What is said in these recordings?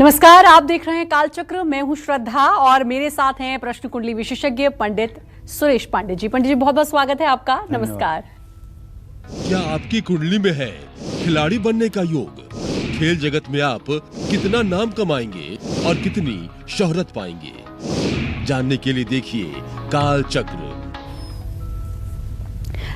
नमस्कार, आप देख रहे हैं कालचक्र। मैं हूं श्रद्धा और मेरे साथ हैं प्रश्न कुंडली विशेषज्ञ पंडित सुरेश पांडे जी। पंडित जी, बहुत बहुत स्वागत है आपका। नमस्कार। क्या आपकी कुंडली में है खिलाड़ी बनने का योग? खेल जगत में आप कितना नाम कमाएंगे और कितनी शोहरत पाएंगे? जानने के लिए देखिए कालचक्र।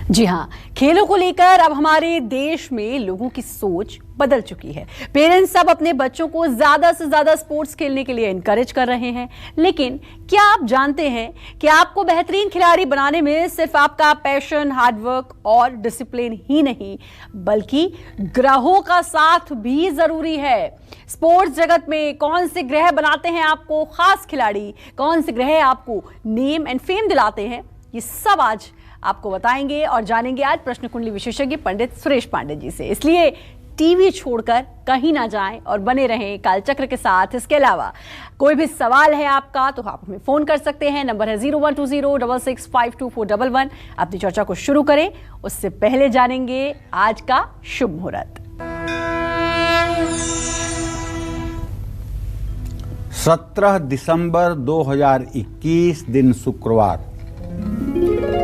जी हाँ, खेलों को लेकर अब हमारे देश में लोगों की सोच बदल चुकी है। पेरेंट्स अब अपने बच्चों को ज्यादा से ज्यादा स्पोर्ट्स खेलने के लिए एनकरेज कर रहे हैं। लेकिन क्या आप जानते हैं कि आपको बेहतरीन खिलाड़ी बनाने में सिर्फ आपका पैशन, हार्डवर्क और डिसिप्लिन ही नहीं, बल्कि ग्रहों का साथ भी जरूरी है। स्पोर्ट्स जगत में कौन से ग्रह बनाते हैं आपको खास खिलाड़ी, कौन से ग्रह आपको नेम एंड फेम दिलाते हैं, ये सब आज आपको बताएंगे और जानेंगे आज प्रश्न कुंडली विशेषज्ञ पंडित सुरेश पांडे जी से। इसलिए टीवी छोड़कर कहीं ना जाएं और बने रहें कालचक्र के साथ। इसके अलावा कोई भी सवाल है आपका तो आप हमें फोन कर सकते हैं। नंबर है 012066522411। अपनी चर्चा को शुरू करें, उससे पहले जानेंगे आज का शुभ मुहूर्त। 17 दिसंबर 2021 दिन शुक्रवार।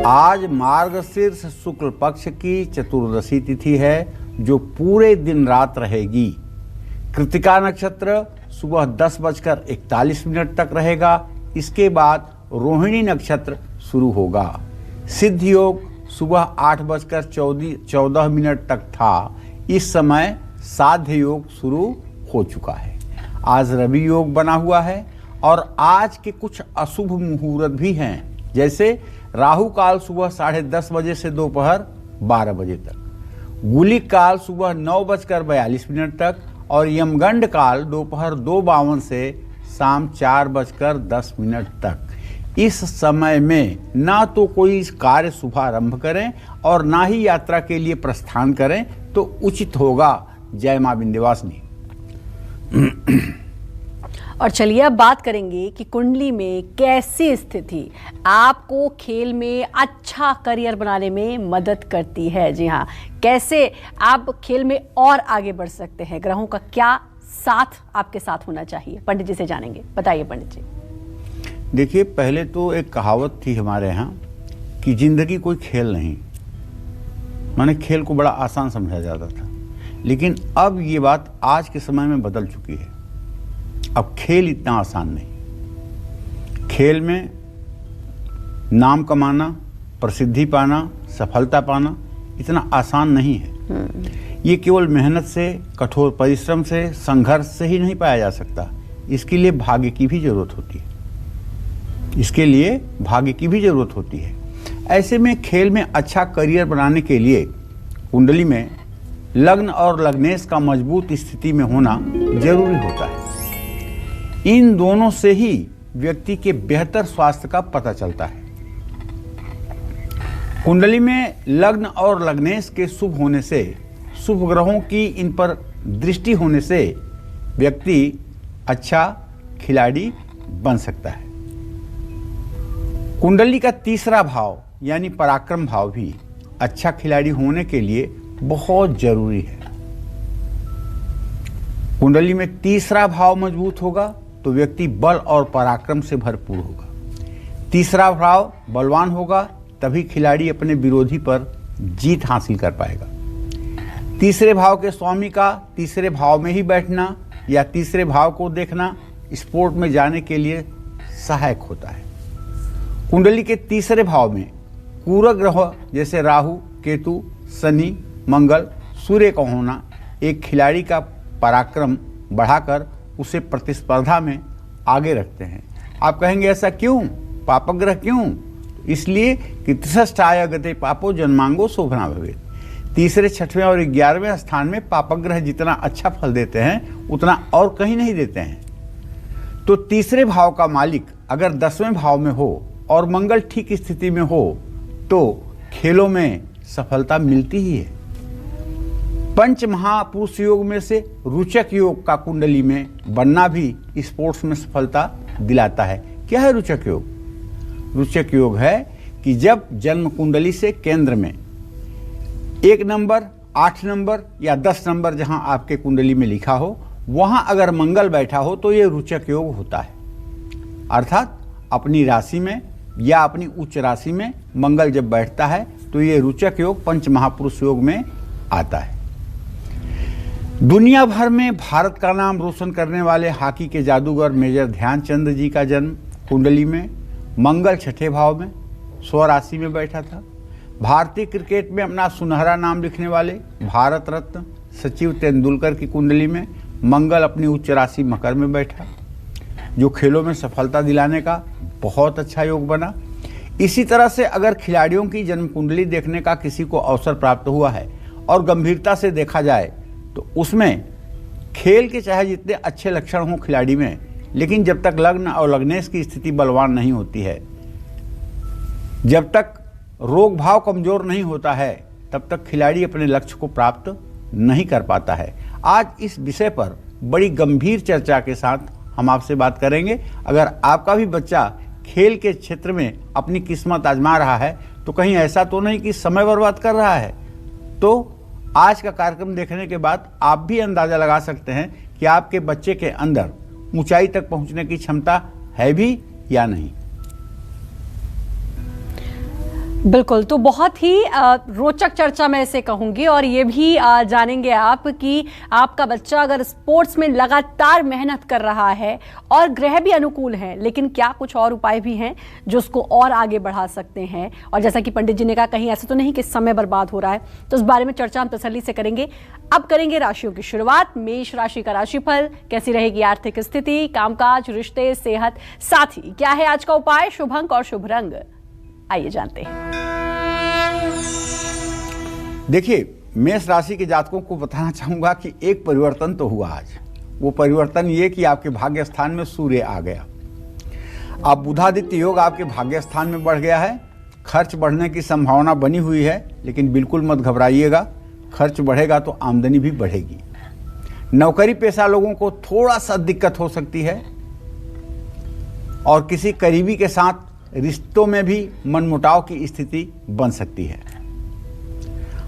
आज मार्गशीर्ष शुक्ल पक्ष की चतुर्दशी तिथि है जो पूरे दिन रात रहेगी। कृतिका नक्षत्र सुबह 10:41 तक रहेगा। इसके बाद रोहिणी नक्षत्र शुरू होगा। सिद्ध योग सुबह 8:14 तक था। इस समय साध्य योग शुरू हो चुका है। आज रवि योग बना हुआ है और आज के कुछ अशुभ मुहूर्त भी हैं, जैसे राहु काल सुबह 10:30 बजे से दोपहर 12 बजे तक, गुलिक काल सुबह 9:42 तक और यमगंड काल दोपहर 2:52 से शाम 4:10 तक। इस समय में ना तो कोई कार्य शुभारंभ करें और ना ही यात्रा के लिए प्रस्थान करें तो उचित होगा। जय मां विंध्यवासिनी। और चलिए अब बात करेंगे कि कुंडली में कैसी स्थिति आपको खेल में अच्छा करियर बनाने में मदद करती है। जी हाँ, कैसे आप खेल में और आगे बढ़ सकते हैं, ग्रहों का क्या साथ आपके साथ होना चाहिए, पंडित जी से जानेंगे। बताइए पंडित जी। देखिए, पहले तो एक कहावत थी हमारे यहाँ कि जिंदगी कोई खेल नहीं, माने खेल को बड़ा आसान समझा जाता था। लेकिन अब ये बात आज के समय में बदल चुकी है। अब खेल इतना आसान नहीं। खेल में नाम कमाना, प्रसिद्धि पाना, सफलता पाना इतना आसान नहीं है। ये केवल मेहनत से, कठोर परिश्रम से, संघर्ष से ही नहीं पाया जा सकता। इसके लिए भाग्य की भी जरूरत होती है। ऐसे में खेल में अच्छा करियर बनाने के लिए कुंडली में लग्न और लग्नेश का मजबूत स्थिति में होना जरूरी होता है। इन दोनों से ही व्यक्ति के बेहतर स्वास्थ्य का पता चलता है। कुंडली में लग्न और लग्नेश के शुभ होने से, शुभ ग्रहों की इन पर दृष्टि होने से व्यक्ति अच्छा खिलाड़ी बन सकता है। कुंडली का तीसरा भाव यानी पराक्रम भाव भी अच्छा खिलाड़ी होने के लिए बहुत जरूरी है। कुंडली में तीसरा भाव मजबूत होगा तो व्यक्ति बल और पराक्रम से भरपूर होगा। तीसरा भाव बलवान होगा तभी खिलाड़ी अपने विरोधी पर जीत हासिल कर पाएगा। तीसरे भाव के स्वामी का तीसरे भाव में ही बैठना या तीसरे भाव को देखना स्पोर्ट में जाने के लिए सहायक होता है। कुंडली के तीसरे भाव में पूरक ग्रह जैसे राहु, केतु, शनि, मंगल, सूर्य का होना एक खिलाड़ी का पराक्रम बढ़ाकर उसे प्रतिस्पर्धा में आगे रखते हैं। आप कहेंगे ऐसा क्यों, पापग्रह क्यों? इसलिए कि त्रिषष्ठाय गते पापो जन्मांगो शोभना भवेत्। तीसरे, छठवें और 11वें स्थान में पापग्रह जितना अच्छा फल देते हैं उतना और कहीं नहीं देते हैं। तो तीसरे भाव का मालिक अगर 10वें भाव में हो और मंगल ठीक स्थिति में हो तो खेलों में सफलता मिलती ही है। पंच महापुरुष योग में से रुचक योग का कुंडली में बनना भी स्पोर्ट्स में सफलता दिलाता है। क्या है रुचक योग? रुचक योग है कि जब जन्म कुंडली से केंद्र में 1 नंबर, 8 नंबर या 10 नंबर जहां आपके कुंडली में लिखा हो वहां अगर मंगल बैठा हो तो ये रोचक योग होता है। अर्थात अपनी राशि में या अपनी उच्च राशि में मंगल जब बैठता है तो ये रोचक योग पंच महापुरुष योग में आता है। दुनिया भर में भारत का नाम रोशन करने वाले हॉकी के जादूगर मेजर ध्यानचंद जी का जन्म कुंडली में मंगल छठे भाव में स्वराशि में बैठा था। भारतीय क्रिकेट में अपना सुनहरा नाम लिखने वाले भारत रत्न सचिन तेंदुलकर की कुंडली में मंगल अपनी उच्च राशि मकर में बैठा, जो खेलों में सफलता दिलाने का बहुत अच्छा योग बना। इसी तरह से अगर खिलाड़ियों की जन्म कुंडली देखने का किसी को अवसर प्राप्त हुआ है और गंभीरता से देखा जाए तो उसमें खेल के चाहे जितने अच्छे लक्षण हों खिलाड़ी में, लेकिन जब तक लग्न और लग्नेश की स्थिति बलवान नहीं होती है, जब तक रोग भाव कमजोर नहीं होता है, तब तक खिलाड़ी अपने लक्ष्य को प्राप्त नहीं कर पाता है। आज इस विषय पर बड़ी गंभीर चर्चा के साथ हम आपसे बात करेंगे। अगर आपका भी बच्चा खेल के क्षेत्र में अपनी किस्मत आजमा रहा है तो कहीं ऐसा तो नहीं कि समय बर्बाद कर रहा है, तो आज का कार्यक्रम देखने के बाद आप भी अंदाजा लगा सकते हैं कि आपके बच्चे के अंदर ऊंचाई तक पहुंचने की क्षमता है भी या नहीं। बिल्कुल, तो बहुत ही रोचक चर्चा मैं इसे कहूंगी और ये भी जानेंगे आप कि आपका बच्चा अगर स्पोर्ट्स में लगातार मेहनत कर रहा है और ग्रह भी अनुकूल हैं, लेकिन क्या कुछ और उपाय भी हैं जो उसको और आगे बढ़ा सकते हैं। और जैसा कि पंडित जी ने कहा, कहीं ऐसा तो नहीं कि समय बर्बाद हो रहा है, तो इस बारे में चर्चा हम तसल्ली से करेंगे। अब करेंगे राशियों की शुरुआत। मेष राशि का राशिफल, कैसी रहेगी आर्थिक स्थिति, कामकाज, रिश्ते, सेहत, साथ ही क्या है आज का उपाय, शुभ अंक और शुभ रंग, आइए जानते हैं। देखिए, मेष राशि के जातकों को बताना चाहूंगा कि एक परिवर्तन तो हुआ आज। वो परिवर्तन ये कि आपके भाग्य स्थान में सूर्य आ गया। अब बुधादित्य योग आपके भाग्य स्थान में बढ़ गया है। खर्च बढ़ने की संभावना बनी हुई है, लेकिन बिल्कुल मत घबराइएगा। खर्च बढ़ेगा तो आमदनी भी बढ़ेगी। नौकरी पेशा लोगों को थोड़ा सा दिक्कत हो सकती है और किसी करीबी के साथ रिश्तों में भी मनमुटाव की स्थिति बन सकती है।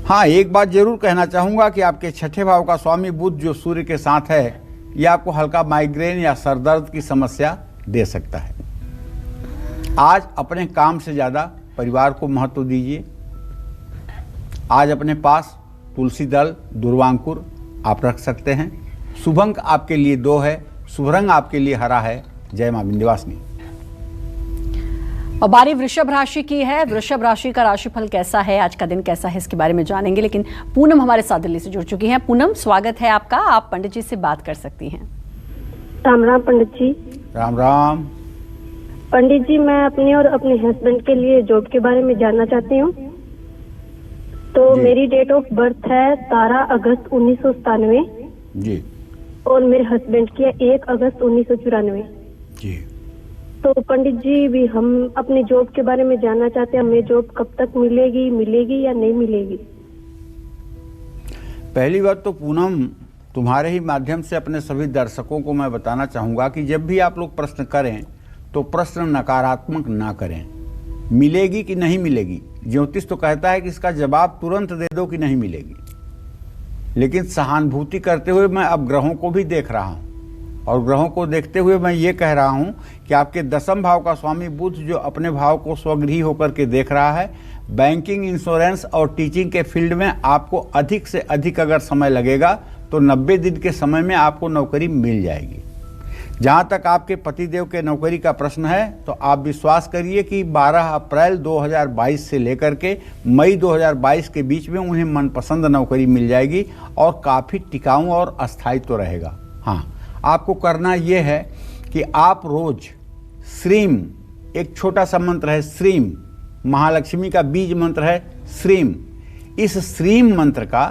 हाँ, एक बात जरूर कहना चाहूंगा कि आपके छठे भाव का स्वामी बुध जो सूर्य के साथ है, यह आपको हल्का माइग्रेन या सरदर्द की समस्या दे सकता है। आज अपने काम से ज्यादा परिवार को महत्व दीजिए। आज अपने पास तुलसी दल, दुर्वांकुर आप रख सकते हैं। शुभ अंक आपके लिए 2 है, शुभ रंग आपके लिए हरा है। जय मां विंध्यवासिनी। और बारी वृषभ राशि की है। वृषभ राशि का राशिफल कैसा है, आज का दिन कैसा है, इसके बारे में जानेंगे। लेकिन पूनम हमारे साथ दिल्ली से जुड़ चुकी हैं। पूनम, स्वागत है आपका, आप पंडित जी से बात कर सकती हैं। राम राम पंडित जी। राम राम। पंडित जी, मैं अपने और अपने हस्बैंड के लिए जॉब के बारे में जानना चाहती हूँ। तो मेरी डेट ऑफ बर्थ है 17 अगस्त 1997 जी, और मेरे हस्बैंड की है 1 अगस्त 1994 जी। तो पंडित जी, भी हम अपनी जॉब के बारे में जानना चाहते हैं। हमें जॉब कब तक मिलेगी या नहीं मिलेगी? पहली बात तो पूनम, तुम्हारे ही माध्यम से अपने सभी दर्शकों को मैं बताना चाहूंगा कि जब भी आप लोग प्रश्न करें तो प्रश्न नकारात्मक ना करें। मिलेगी कि नहीं मिलेगी, ज्योतिष तो कहता है कि इसका जवाब तुरंत दे दो कि नहीं मिलेगी। लेकिन सहानुभूति करते हुए मैं अब ग्रहों को भी देख रहा हूं और ग्रहों को देखते हुए मैं ये कह रहा हूं कि आपके 10वें भाव का स्वामी बुध जो अपने भाव को स्वगृही होकर के देख रहा है, बैंकिंग, इंश्योरेंस और टीचिंग के फील्ड में आपको अधिक से अधिक अगर समय लगेगा तो 90 दिन के समय में आपको नौकरी मिल जाएगी। जहां तक आपके पतिदेव के नौकरी का प्रश्न है तो आप विश्वास करिए कि 12 अप्रैल 2022 से लेकर के मई 2022 के बीच में उन्हें मनपसंद नौकरी मिल जाएगी और काफ़ी टिकाऊ और अस्थायी तो रहेगा। हाँ, आपको करना यह है कि आप रोज श्रीम, एक छोटा सा मंत्र है श्रीम, महालक्ष्मी का बीज मंत्र है श्रीम, इस श्रीम मंत्र का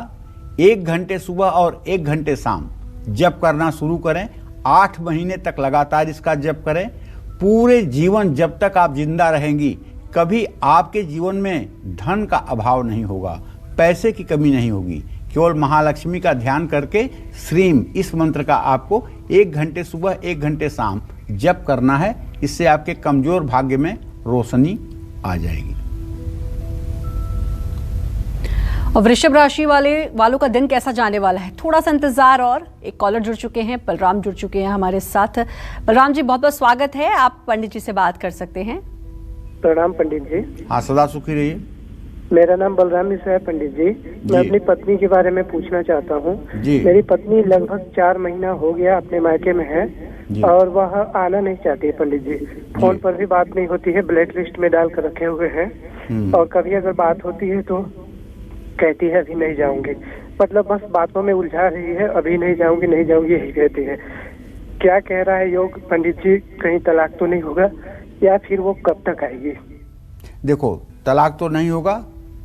1 घंटे सुबह और 1 घंटे शाम जप करना शुरू करें। 8 महीने तक लगातार इसका जप करें। पूरे जीवन जब तक आप जिंदा रहेंगी, कभी आपके जीवन में धन का अभाव नहीं होगा, पैसे की कमी नहीं होगी। केवल महालक्ष्मी का ध्यान करके श्रीम, इस मंत्र का आपको 1 घंटे सुबह 1 घंटे शाम जप करना है। इससे आपके कमजोर भाग्य में रोशनी आ जाएगी। और वृषभ राशि वालों का दिन कैसा जाने वाला है, थोड़ा सा इंतजार। और एक कॉलर जुड़ चुके हैं, बलराम जुड़ चुके हैं हमारे साथ। बलराम जी, बहुत बहुत स्वागत है, आप पंडित जी से बात कर सकते हैं। प्रणाम पंडित जी। हाँ, सदा सुखी रहिए। मेरा नाम बलराम मिश्रा है पंडित जी। मैं अपनी पत्नी के बारे में पूछना चाहता हूँ। मेरी पत्नी लगभग 4 महीना हो गया अपने मायके में है और वह आना नहीं चाहती है पंडित जी। फोन पर भी बात नहीं होती है, ब्लैक लिस्ट में डाल कर रखे हुए हैं और कभी अगर बात होती है तो कहती है अभी नहीं जाऊंगी, मतलब बस बातों में उलझा रही है, अभी नहीं जाऊंगी नहीं जाऊंगी यही कहती है। क्या कह रहा है योग पंडित जी, कहीं तलाक तो नहीं होगा या फिर वो कब तक आएगी? देखो, तलाक तो नहीं होगा,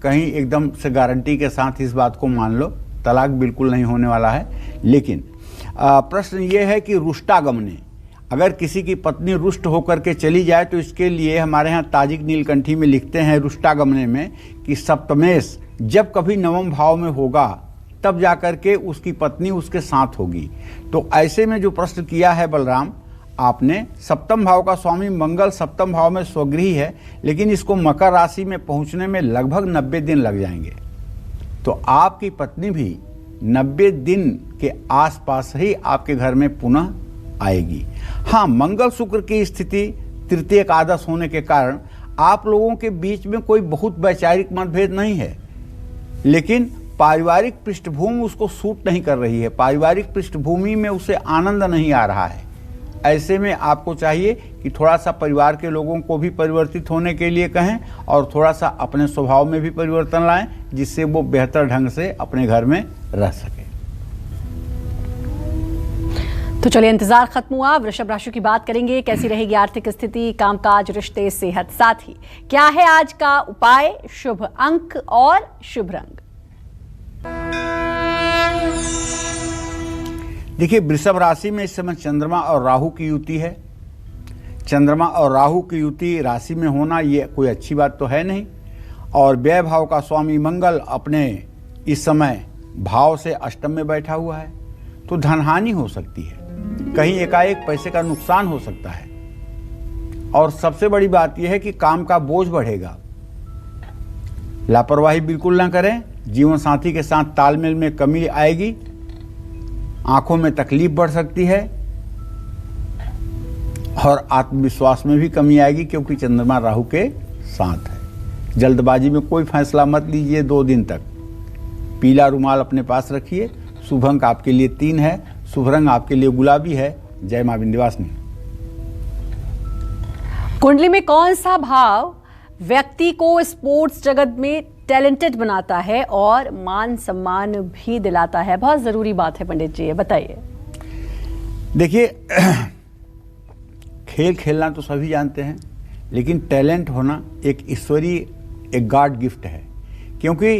कहीं एकदम से गारंटी के साथ इस बात को मान लो, तलाक बिल्कुल नहीं होने वाला है। लेकिन प्रश्न ये है कि रुष्टागमने, अगर किसी की पत्नी रुष्ट होकर के चली जाए तो इसके लिए हमारे यहाँ ताजिक नीलकंठी में लिखते हैं रुष्टागमने में कि सप्तमेश जब कभी नवम भाव में होगा तब जाकर के उसकी पत्नी उसके साथ होगी। तो ऐसे में जो प्रश्न किया है बलराम आपने, सप्तम भाव का स्वामी मंगल सप्तम भाव में स्वगृही है, लेकिन इसको मकर राशि में पहुंचने में लगभग 90 दिन लग जाएंगे। तो आपकी पत्नी भी 90 दिन के आसपास ही आपके घर में पुनः आएगी। हाँ, मंगल शुक्र की स्थिति तृतीय एकादश होने के कारण आप लोगों के बीच में कोई बहुत वैचारिक मतभेद नहीं है, लेकिन पारिवारिक पृष्ठभूमि उसको सूट नहीं कर रही है, पारिवारिक पृष्ठभूमि में उसे आनंद नहीं आ रहा है। ऐसे में आपको चाहिए कि थोड़ा सा परिवार के लोगों को भी परिवर्तित होने के लिए कहें और थोड़ा सा अपने स्वभाव में भी परिवर्तन लाएं, जिससे वो बेहतर ढंग से अपने घर में रह सके। तो चलिए, इंतजार खत्म हुआ, वृषभ राशि की बात करेंगे। कैसी रहेगी आर्थिक स्थिति, कामकाज, रिश्ते, सेहत, साथ ही क्या है आज का उपाय, शुभ अंक और शुभ रंग। देखिए, वृषभ राशि में इस समय चंद्रमा और राहु की युति है। चंद्रमा और राहु की युति राशि में होना ये कोई अच्छी बात तो है नहीं। और व्यय भाव का स्वामी मंगल अपने इस समय भाव से अष्टम में बैठा हुआ है, तो धनहानि हो सकती है, कहीं एकाएक पैसे का नुकसान हो सकता है। और सबसे बड़ी बात यह है कि काम का बोझ बढ़ेगा। लापरवाही बिल्कुल ना करें, जीवन साथी के साथ तालमेल में कमी आएगी, आंखों में तकलीफ बढ़ सकती है और आत्मविश्वास में भी कमी आएगी, क्योंकि चंद्रमा राहु के साथ है। जल्दबाजी में कोई फैसला मत लीजिए 2 दिन तक। पीला रुमाल अपने पास रखिए। शुभ अंक आपके लिए 3 है, शुभ रंग आपके लिए गुलाबी है। जय मां विंध्यवासिनी। कुंडली में कौन सा भाव व्यक्ति को स्पोर्ट्स जगत में टैलेंटेड बनाता है और मान सम्मान भी दिलाता है? बहुत जरूरी बात है पंडित जी, बताइए। देखिए, खेल खेलना तो सभी जानते हैं, लेकिन टैलेंट होना एक ईश्वरीय, एक गॉड गिफ्ट है। क्योंकि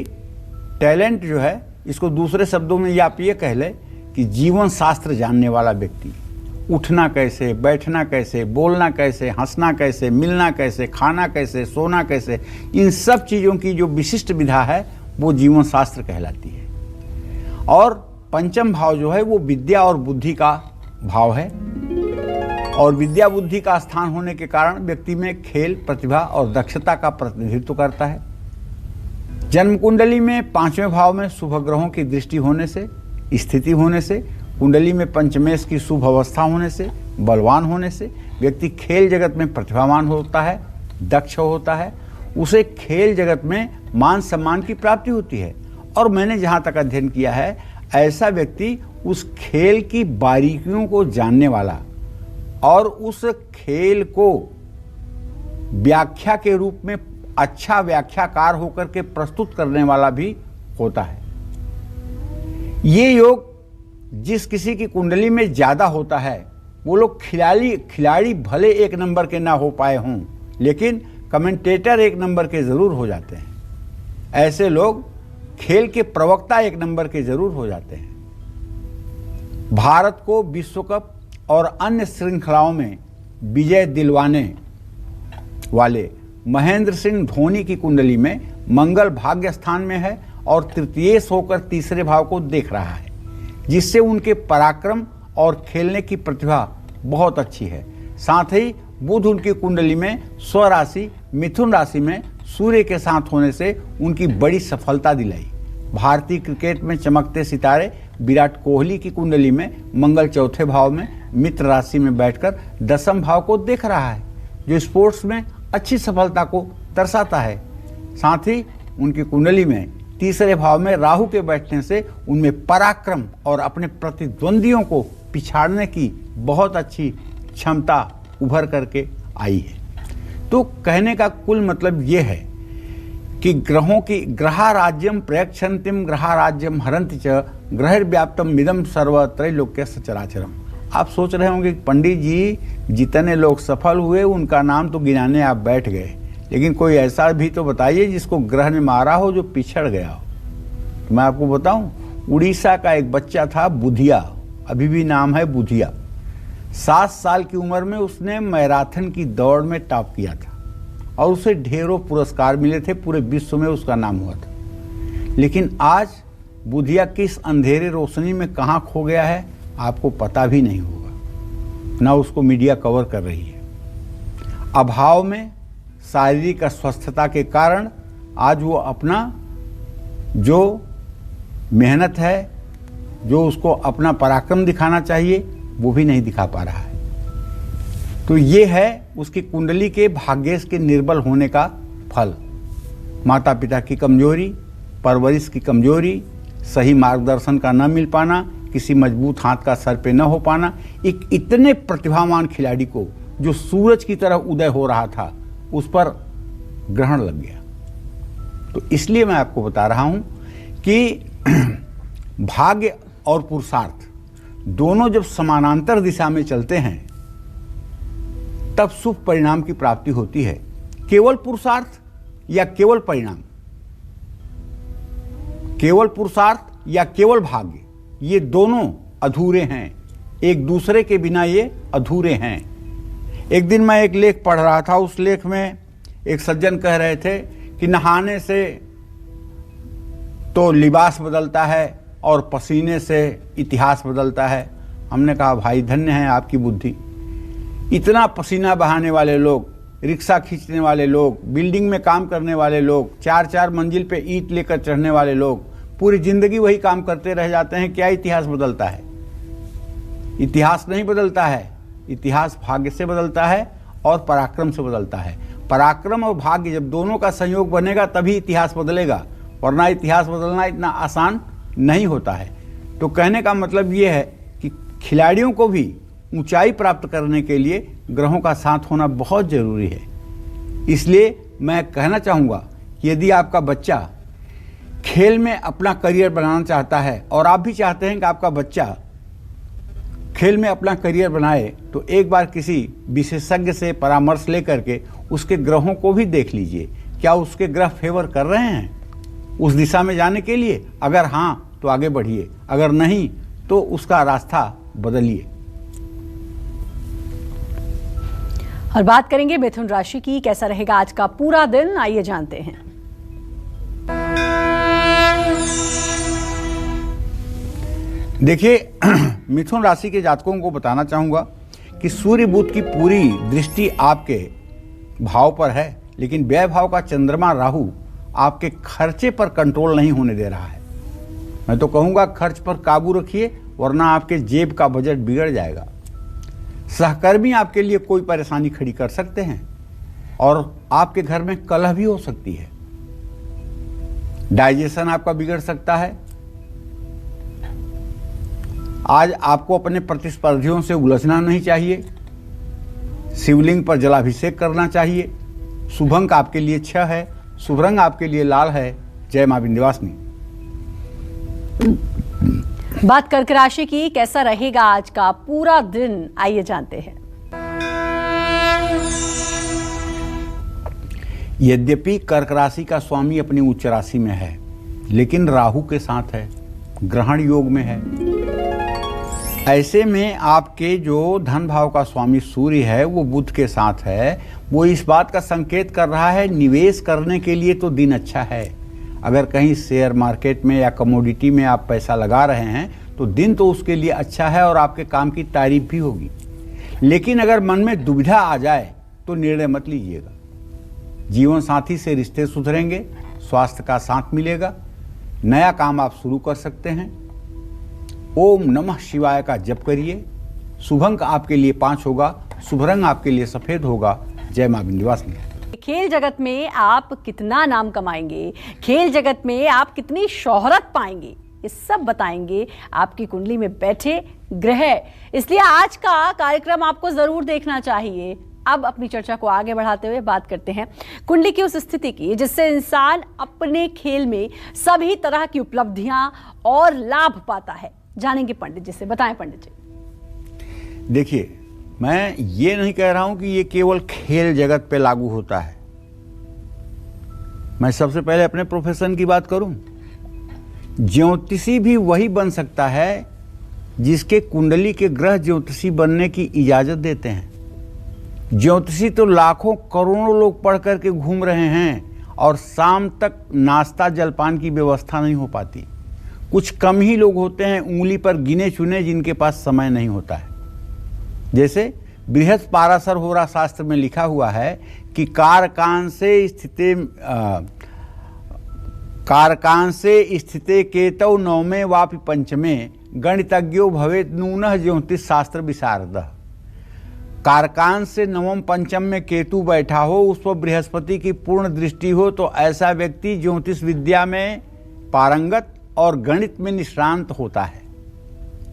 टैलेंट जो है, इसको दूसरे शब्दों में आप ये कह ले कि जीवन शास्त्र जानने वाला व्यक्ति, उठना कैसे, बैठना कैसे, बोलना कैसे, हंसना कैसे, मिलना कैसे, खाना कैसे, सोना कैसे, इन सब चीज़ों की जो विशिष्ट विधा है वो जीवन शास्त्र कहलाती है। और पंचम भाव जो है वो विद्या और बुद्धि का भाव है, और विद्या बुद्धि का स्थान होने के कारण व्यक्ति में खेल, प्रतिभा और दक्षता का प्रतिनिधित्व करता है। जन्म कुंडली में 5वें भाव में शुभ ग्रहों की दृष्टि होने से, स्थिति होने से, कुंडली में पंचमेश की शुभ अवस्था होने से, बलवान होने से व्यक्ति खेल जगत में प्रतिभावान होता है, दक्ष होता है, उसे खेल जगत में मान सम्मान की प्राप्ति होती है। और मैंने जहाँ तक अध्ययन किया है, ऐसा व्यक्ति उस खेल की बारीकियों को जानने वाला और उस खेल को व्याख्या के रूप में अच्छा व्याख्याकार होकर के प्रस्तुत करने वाला भी होता है। ये योग जिस किसी की कुंडली में ज़्यादा होता है, वो लोग खिलाड़ी भले 1 नंबर के ना हो पाए हों, लेकिन कमेंटेटर 1 नंबर के ज़रूर हो जाते हैं। ऐसे लोग खेल के प्रवक्ता 1 नंबर के ज़रूर हो जाते हैं। भारत को विश्व कप और अन्य श्रृंखलाओं में विजय दिलवाने वाले महेंद्र सिंह धोनी की कुंडली में मंगल भाग्य स्थान में है और तृतीयेश होकर तीसरे भाव को देख रहा है, जिससे उनके पराक्रम और खेलने की प्रतिभा बहुत अच्छी है। साथ ही बुध उनकी कुंडली में स्वराशि मिथुन राशि में सूर्य के साथ होने से उनकी बड़ी सफलता दिलाई। भारतीय क्रिकेट में चमकते सितारे विराट कोहली की कुंडली में मंगल चौथे भाव में मित्र राशि में बैठकर 10वें भाव को देख रहा है, जो स्पोर्ट्स में अच्छी सफलता को दर्शाता है। साथ ही उनकी कुंडली में तीसरे भाव में राहु के बैठने से उनमें पराक्रम और अपने प्रतिद्वंदियों को पिछाड़ने की बहुत अच्छी क्षमता उभर करके आई है। तो कहने का कुल मतलब ये है कि ग्रहों की ग्रहा राज्यम प्रयक्षन्तिम ग्रहा राज्यम हरन्ति च ग्रहव्याप्तम मिदम सर्व त्रैलोक्य सचराचरम। आप सोच रहे होंगे कि पंडित जी जितने लोग सफल हुए उनका नाम तो गिनाने आप बैठ गए, लेकिन कोई ऐसा भी तो बताइए जिसको ग्रह ने मारा हो, जो पिछड़ गया हो। तो मैं आपको बताऊं, उड़ीसा का एक बच्चा था बुधिया, अभी भी नाम है बुधिया। 7 साल की उम्र में उसने मैराथन की दौड़ में टॉप किया था और उसे ढेरों पुरस्कार मिले थे, पूरे विश्व में उसका नाम हुआ था। लेकिन आज बुधिया किस अंधेरे रोशनी में कहाँ खो गया है आपको पता भी नहीं होगा, ना उसको मीडिया कवर कर रही है। अभाव में शारीरिक अस्वस्थता के कारण आज वो अपना जो मेहनत है, जो उसको अपना पराक्रम दिखाना चाहिए, वो भी नहीं दिखा पा रहा है। तो ये है उसकी कुंडली के भाग्येश के निर्बल होने का फल। माता पिता की कमजोरी, परवरिश की कमजोरी, सही मार्गदर्शन का न मिल पाना, किसी मजबूत हाथ का सर पे न हो पाना। एक इतने प्रतिभावान खिलाड़ी को जो सूरज की तरह उदय हो रहा था, उस पर ग्रहण लग गया। तो इसलिए मैं आपको बता रहा हूं कि भाग्य और पुरुषार्थ दोनों जब समानांतर दिशा में चलते हैं तब शुभ परिणाम की प्राप्ति होती है। केवल पुरुषार्थ या केवल परिणाम, केवल पुरुषार्थ या केवल भाग्य, ये दोनों अधूरे हैं। एक दूसरे के बिना ये अधूरे हैं। एक दिन मैं एक लेख पढ़ रहा था, उस लेख में एक सज्जन कह रहे थे कि नहाने से तो लिबास बदलता है और पसीने से इतिहास बदलता है। हमने कहा भाई धन्य है आपकी बुद्धि। इतना पसीना बहाने वाले लोग, रिक्शा खींचने वाले लोग, बिल्डिंग में काम करने वाले लोग, 4-4 मंजिल पे ईंट लेकर चढ़ने वाले लोग पूरी जिंदगी वही काम करते रह जाते हैं। क्या इतिहास बदलता है? इतिहास नहीं बदलता है। इतिहास भाग्य से बदलता है और पराक्रम से बदलता है। पराक्रम और भाग्य जब दोनों का संयोग बनेगा तभी इतिहास बदलेगा, वरना इतिहास बदलना इतना आसान नहीं होता है। तो कहने का मतलब ये है कि खिलाड़ियों को भी ऊंचाई प्राप्त करने के लिए ग्रहों का साथ होना बहुत जरूरी है। इसलिए मैं कहना चाहूँगा कि यदि आपका बच्चा खेल में अपना करियर बनाना चाहता है और आप भी चाहते हैं कि आपका बच्चा खेल में अपना करियर बनाए, तो एक बार किसी विशेषज्ञ से परामर्श लेकर के उसके ग्रहों को भी देख लीजिए। क्या उसके ग्रह फेवर कर रहे हैं उस दिशा में जाने के लिए? अगर हाँ तो आगे बढ़िए, अगर नहीं तो उसका रास्ता बदलिए। और बात करेंगे मिथुन राशि की, कैसा रहेगा आज का पूरा दिन, आइए जानते हैं। देखिए मिथुन राशि के जातकों को बताना चाहूंगा कि सूर्य बुध की पूरी दृष्टि आपके भाव पर है, लेकिन व्यय भाव का चंद्रमा राहु आपके खर्चे पर कंट्रोल नहीं होने दे रहा है। मैं तो कहूंगा खर्च पर काबू रखिए, वरना आपके जेब का बजट बिगड़ जाएगा। सहकर्मी आपके लिए कोई परेशानी खड़ी कर सकते हैं और आपके घर में कलह भी हो सकती है। डाइजेशन आपका बिगड़ सकता है। आज आपको अपने प्रतिस्पर्धियों से उलझना नहीं चाहिए। शिवलिंग पर जलाभिषेक करना चाहिए। शुभ अंक आपके लिए 6 है। शुभ रंग आपके लिए लाल है। जय मां विंध्यवासिनी। बात कर्क राशि की, कैसा रहेगा आज का पूरा दिन, आइए जानते हैं। यद्यपि कर्क राशि का स्वामी अपनी उच्च राशि में है, लेकिन राहु के साथ है, ग्रहण योग में है। ऐसे में आपके जो धन भाव का स्वामी सूर्य है वो बुध के साथ है। वो इस बात का संकेत कर रहा है निवेश करने के लिए तो दिन अच्छा है। अगर कहीं शेयर मार्केट में या कमोडिटी में आप पैसा लगा रहे हैं तो दिन तो उसके लिए अच्छा है और आपके काम की तारीफ भी होगी। लेकिन अगर मन में दुविधा आ जाए तो निर्णय मत लीजिएगा। जीवन साथी से रिश्ते सुधरेंगे, स्वास्थ्य का साथ मिलेगा, नया काम आप शुरू कर सकते हैं। ओम नमः शिवाय का जप करिए। शुभ अंक आपके लिए 5 होगा, शुभ रंग आपके लिए सफेद होगा। जय मां विंध्यवासिनी। खेल जगत में आप कितना नाम कमाएंगे, खेल जगत में आप कितनी शोहरत पाएंगे, ये सब बताएंगे आपकी कुंडली में बैठे ग्रह। इसलिए आज का कार्यक्रम आपको जरूर देखना चाहिए। अब अपनी चर्चा को आगे बढ़ाते हुए बात करते हैं कुंडली की उस स्थिति की जिससे इंसान अपने खेल में सभी तरह की उपलब्धियां और लाभ पाता है। जानेंगे पंडित जी से। बताएं पंडित जी। देखिए, मैं ये नहीं कह रहा हूं कि ये केवल खेल जगत पे लागू होता है। मैं सबसे पहले अपने प्रोफेशन की बात करूं। ज्योतिषी भी वही बन सकता है जिसके कुंडली के ग्रह ज्योतिषी बनने की इजाजत देते हैं। ज्योतिषी तो लाखों करोड़ों लोग पढ़ करके घूम रहे हैं और शाम तक नाश्ता जलपान की व्यवस्था नहीं हो पाती। कुछ कम ही लोग होते हैं, उंगली पर गिने चुने, जिनके पास समय नहीं होता है। जैसे बृहस्पति पाराशर होरा शास्त्र में लिखा हुआ है कि कारकान से स्थिते केतौ नवमे वापि पंचमे गणितज्ञो भवेत नूनः ज्योतिष शास्त्र विशारदः। कारकान से नवम पंचम में केतु बैठा हो, उस पर बृहस्पति की पूर्ण दृष्टि हो, तो ऐसा व्यक्ति ज्योतिष विद्या में पारंगत और गणित में निष्णांत होता है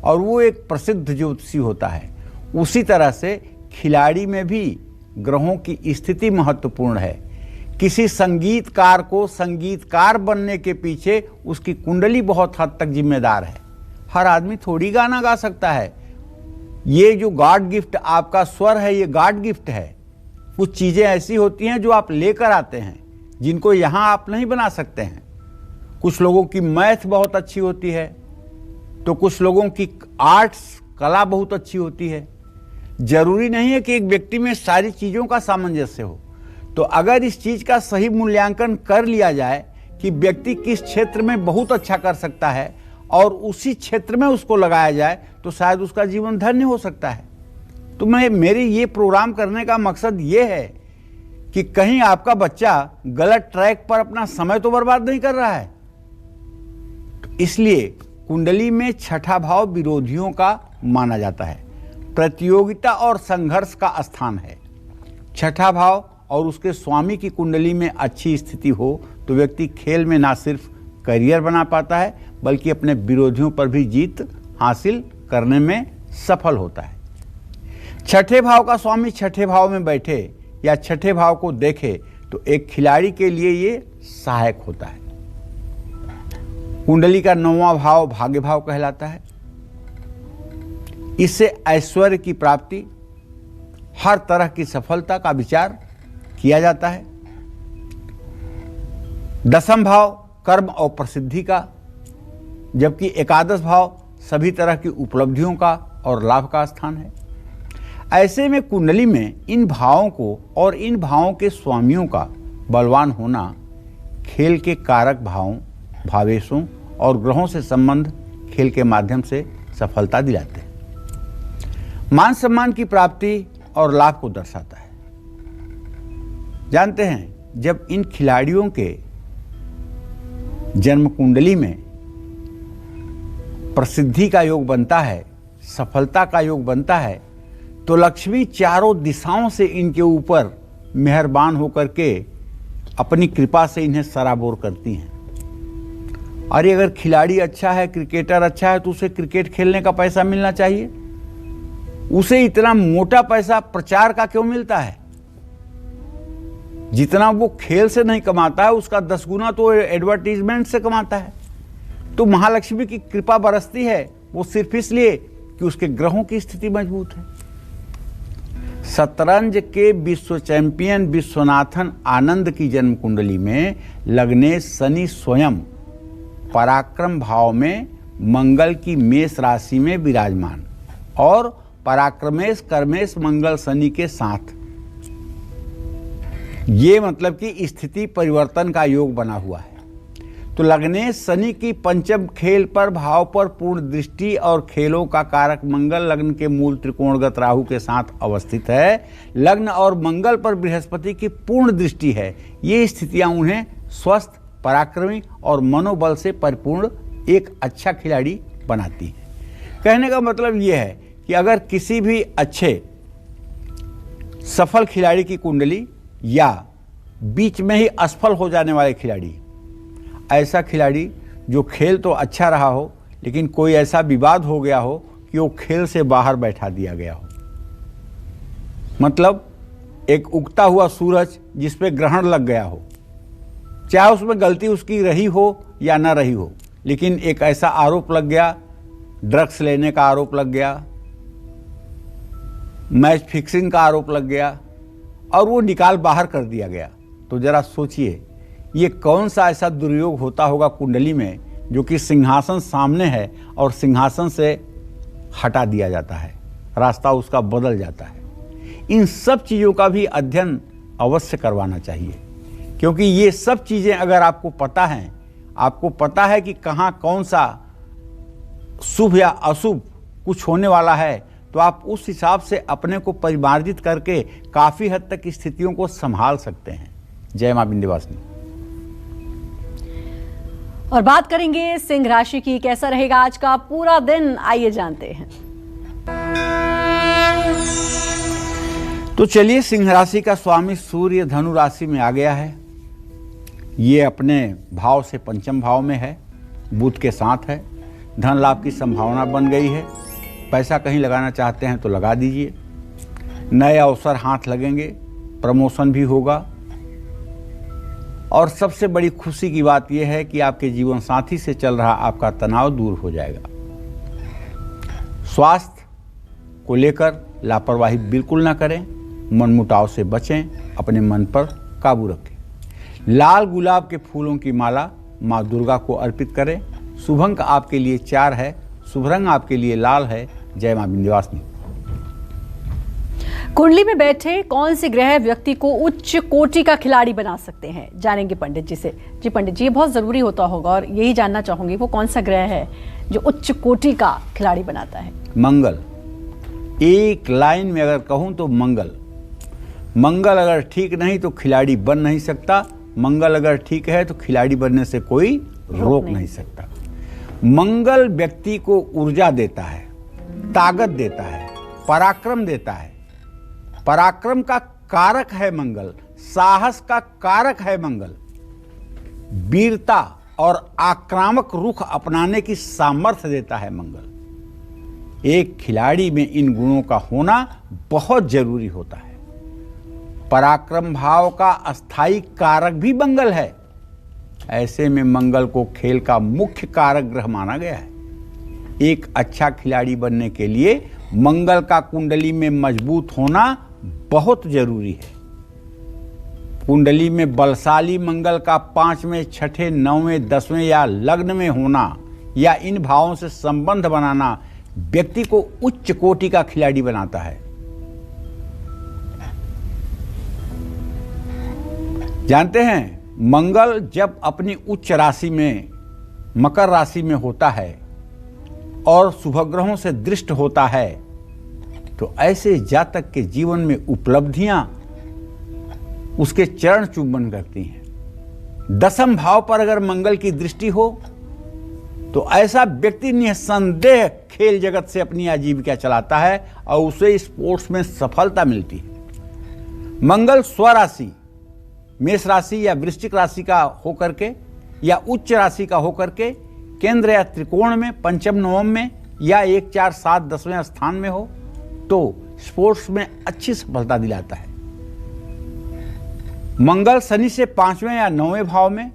और वो एक प्रसिद्ध ज्योतिषी होता है। उसी तरह से खिलाड़ी में भी ग्रहों की स्थिति महत्वपूर्ण है। किसी संगीतकार को संगीतकार बनने के पीछे उसकी कुंडली बहुत हद तक जिम्मेदार है। हर आदमी थोड़ी गाना गा सकता है। ये जो गॉड गिफ्ट आपका स्वर है, ये गॉड गिफ्ट है। कुछ चीजें ऐसी होती हैं जो आप लेकर आते हैं, जिनको यहां आप नहीं बना सकते हैं। कुछ लोगों की मैथ बहुत अच्छी होती है, तो कुछ लोगों की आर्ट्स कला बहुत अच्छी होती है। जरूरी नहीं है कि एक व्यक्ति में सारी चीजों का सामंजस्य हो। तो अगर इस चीज का सही मूल्यांकन कर लिया जाए कि व्यक्ति किस क्षेत्र में बहुत अच्छा कर सकता है और उसी क्षेत्र में उसको लगाया जाए, तो शायद उसका जीवन धन्य हो सकता है। तो मेरे ये प्रोग्राम करने का मकसद ये है कि कहीं आपका बच्चा गलत ट्रैक पर अपना समय तो बर्बाद नहीं कर रहा है। तो इसलिए कुंडली में छठा भाव विरोधियों का माना जाता है, प्रतियोगिता और संघर्ष का स्थान है। छठा भाव और उसके स्वामी की कुंडली में अच्छी स्थिति हो तो व्यक्ति खेल में ना सिर्फ करियर बना पाता है, बल्कि अपने विरोधियों पर भी जीत हासिल करने में सफल होता है। छठे भाव का स्वामी छठे भाव में बैठे या छठे भाव को देखे तो एक खिलाड़ी के लिए ये सहायक होता है। कुंडली का 9वां भाव भाग्य भाव कहलाता है। इससे ऐश्वर्य की प्राप्ति, हर तरह की सफलता का विचार किया जाता है। 10वां भाव कर्म और प्रसिद्धि का, जबकि 11वां भाव सभी तरह की उपलब्धियों का और लाभ का स्थान है। ऐसे में कुंडली में इन भावों को और इन भावों के स्वामियों का बलवान होना खेल के कारक भावों, भावेशों और ग्रहों से संबंध खेल के माध्यम से सफलता दिलाते हैं। मान सम्मान की प्राप्ति और लाभ को दर्शाता है। जानते हैं, जब इन खिलाड़ियों के जन्म कुंडली में प्रसिद्धि का योग बनता है, सफलता का योग बनता है, तो लक्ष्मी चारों दिशाओं से इनके ऊपर मेहरबान होकर के अपनी कृपा से इन्हें सराबोर करती हैं। अरे अगर खिलाड़ी अच्छा है, क्रिकेटर अच्छा है, तो उसे क्रिकेट खेलने का पैसा मिलना चाहिए। उसे इतना मोटा पैसा प्रचार का क्यों मिलता है? जितना वो खेल से नहीं कमाता है, उसका 10 गुना तो एडवर्टीजमेंट से कमाता है। तो महालक्ष्मी की कृपा बरसती है वो सिर्फ इसलिए कि उसके ग्रहों की स्थिति मजबूत है। शतरंज के विश्व चैंपियन विश्वनाथन आनंद की जन्म कुंडली में लग्नेश शनि स्वयं पराक्रम भाव में मंगल की मेष राशि में विराजमान और पराक्रमेश कर्मेश मंगल शनि के साथ, ये मतलब कि स्थिति परिवर्तन का योग बना हुआ है। तो लग्नेश शनि की पंचम खेल पर भाव पर पूर्ण दृष्टि और खेलों का कारक मंगल लग्न के मूल त्रिकोणगत राहु के साथ अवस्थित है। लग्न और मंगल पर बृहस्पति की पूर्ण दृष्टि है। ये स्थितियां उन्हें स्वस्थ, पराक्रमी और मनोबल से परिपूर्ण एक अच्छा खिलाड़ी बनाती है। कहने का मतलब यह है कि अगर किसी भी अच्छे सफल खिलाड़ी की कुंडली या बीच में ही असफल हो जाने वाले खिलाड़ी, ऐसा खिलाड़ी जो खेल तो अच्छा रहा हो लेकिन कोई ऐसा विवाद हो गया हो कि वो खेल से बाहर बैठा दिया गया हो, मतलब एक उगता हुआ सूरज जिस पे ग्रहण लग गया हो, चाहे उसमें गलती उसकी रही हो या ना रही हो, लेकिन एक ऐसा आरोप लग गया, ड्रग्स लेने का आरोप लग गया, मैच फिक्सिंग का आरोप लग गया और वो निकाल बाहर कर दिया गया, तो जरा सोचिए ये कौन सा ऐसा दुर्योग होता होगा कुंडली में जो कि सिंहासन सामने है और सिंहासन से हटा दिया जाता है, रास्ता उसका बदल जाता है। इन सब चीज़ों का भी अध्ययन अवश्य करवाना चाहिए, क्योंकि ये सब चीज़ें अगर आपको पता हैं, आपको पता है कि कहाँ कौन सा शुभ या अशुभ कुछ होने वाला है, तो आप उस हिसाब से अपने को परिमार्जित करके काफ़ी हद तक स्थितियों को संभाल सकते हैं। जय मां विंध्यवासिनी। और बात करेंगे सिंह राशि की, कैसा रहेगा आज का पूरा दिन, आइए जानते हैं। तो चलिए, सिंह राशि का स्वामी सूर्य धनु राशि में आ गया है। ये अपने भाव से पंचम भाव में है, बुध के साथ है। धन लाभ की संभावना बन गई है। पैसा कहीं लगाना चाहते हैं तो लगा दीजिए, नए अवसर हाथ लगेंगे, प्रमोशन भी होगा। और सबसे बड़ी खुशी की बात यह है कि आपके जीवन साथी से चल रहा आपका तनाव दूर हो जाएगा। स्वास्थ्य को लेकर लापरवाही बिल्कुल ना करें, मनमुटाव से बचें, अपने मन पर काबू रखें। लाल गुलाब के फूलों की माला माँ दुर्गा को अर्पित करें। शुभ अंक आपके लिए 4 है, शुभ रंग आपके लिए लाल है। जय मां विंध्यवासिनी। कुंडली में बैठे कौन से ग्रह व्यक्ति को उच्च कोटि का खिलाड़ी बना सकते हैं, जानेंगे पंडित जी से। जी पंडित जी, ये बहुत जरूरी होता होगा और यही जानना चाहूंगी वो कौन सा ग्रह है जो उच्च कोटि का खिलाड़ी बनाता है। मंगल। एक लाइन में अगर कहूं तो मंगल। मंगल अगर ठीक नहीं तो खिलाड़ी बन नहीं सकता, मंगल अगर ठीक है तो खिलाड़ी बनने से कोई रोक नहीं सकता। मंगल व्यक्ति को ऊर्जा देता है, ताकत देता है, पराक्रम देता है। पराक्रम का कारक है मंगल, साहस का कारक है मंगल, वीरता और आक्रामक रुख अपनाने की सामर्थ्य देता है मंगल। एक खिलाड़ी में इन गुणों का होना बहुत जरूरी होता है। पराक्रम भाव का अस्थायी कारक भी मंगल है। ऐसे में मंगल को खेल का मुख्य कारक ग्रह माना गया है। एक अच्छा खिलाड़ी बनने के लिए मंगल का कुंडली में मजबूत होना बहुत जरूरी है। कुंडली में बलशाली मंगल का 5वें, 6ठे, 9वें, 10वें या लग्न में होना या इन भावों से संबंध बनाना व्यक्ति को उच्च कोटि का खिलाड़ी बनाता है। जानते हैं, मंगल जब अपनी उच्च राशि में मकर राशि में होता है और शुभग्रहों से दृष्ट होता है तो ऐसे जातक के जीवन में उपलब्धियां उसके चरण चुंबन करती हैं। 10वें भाव पर अगर मंगल की दृष्टि हो तो ऐसा व्यक्ति निसंदेह खेल जगत से अपनी आजीविका चलाता है और उसे स्पोर्ट्स में सफलता मिलती है। मंगल स्वराशि मेष राशि या वृश्चिक राशि का होकर के या उच्च राशि का होकर के केंद्र या त्रिकोण में पंचम, नवम में या 1, 4, 7, 10वें स्थान में हो तो स्पोर्ट्स में अच्छी सफलता दिलाता है। मंगल शनि से 5वें या 9वें भाव में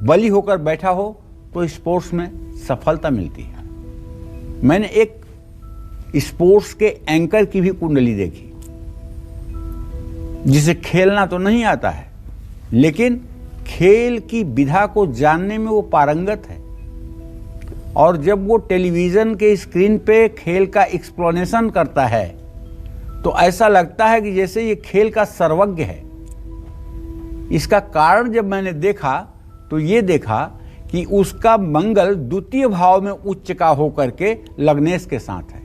बली होकर बैठा हो तो स्पोर्ट्स में सफलता मिलती है। मैंने एक स्पोर्ट्स के एंकर की भी कुंडली देखी जिसे खेलना तो नहीं आता है लेकिन खेल की विधा को जानने में वो पारंगत है। और जब वो टेलीविजन के स्क्रीन पे खेल का एक्सप्लेनेशन करता है तो ऐसा लगता है कि जैसे ये खेल का सर्वज्ञ है। इसका कारण जब मैंने देखा तो ये देखा कि उसका मंगल द्वितीय भाव में उच्च का होकर के लग्नेश के साथ है।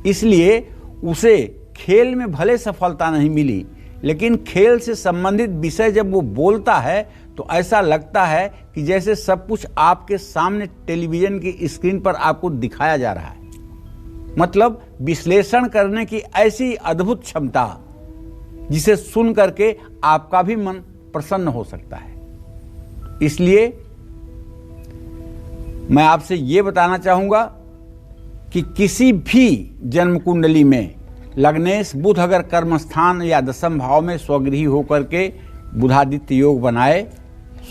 इसलिए उसे खेल में भले सफलता नहीं मिली लेकिन खेल से संबंधित विषय जब वो बोलता है तो ऐसा लगता है कि जैसे सब कुछ आपके सामने टेलीविजन की स्क्रीन पर आपको दिखाया जा रहा है। मतलब विश्लेषण करने की ऐसी अद्भुत क्षमता जिसे सुन करके आपका भी मन प्रसन्न हो सकता है। इसलिए मैं आपसे ये बताना चाहूंगा कि किसी भी जन्म कुंडली में लग्नेश बुध अगर कर्म स्थान या दशम भाव में स्वगृही होकर के बुधादित्य योग बनाए,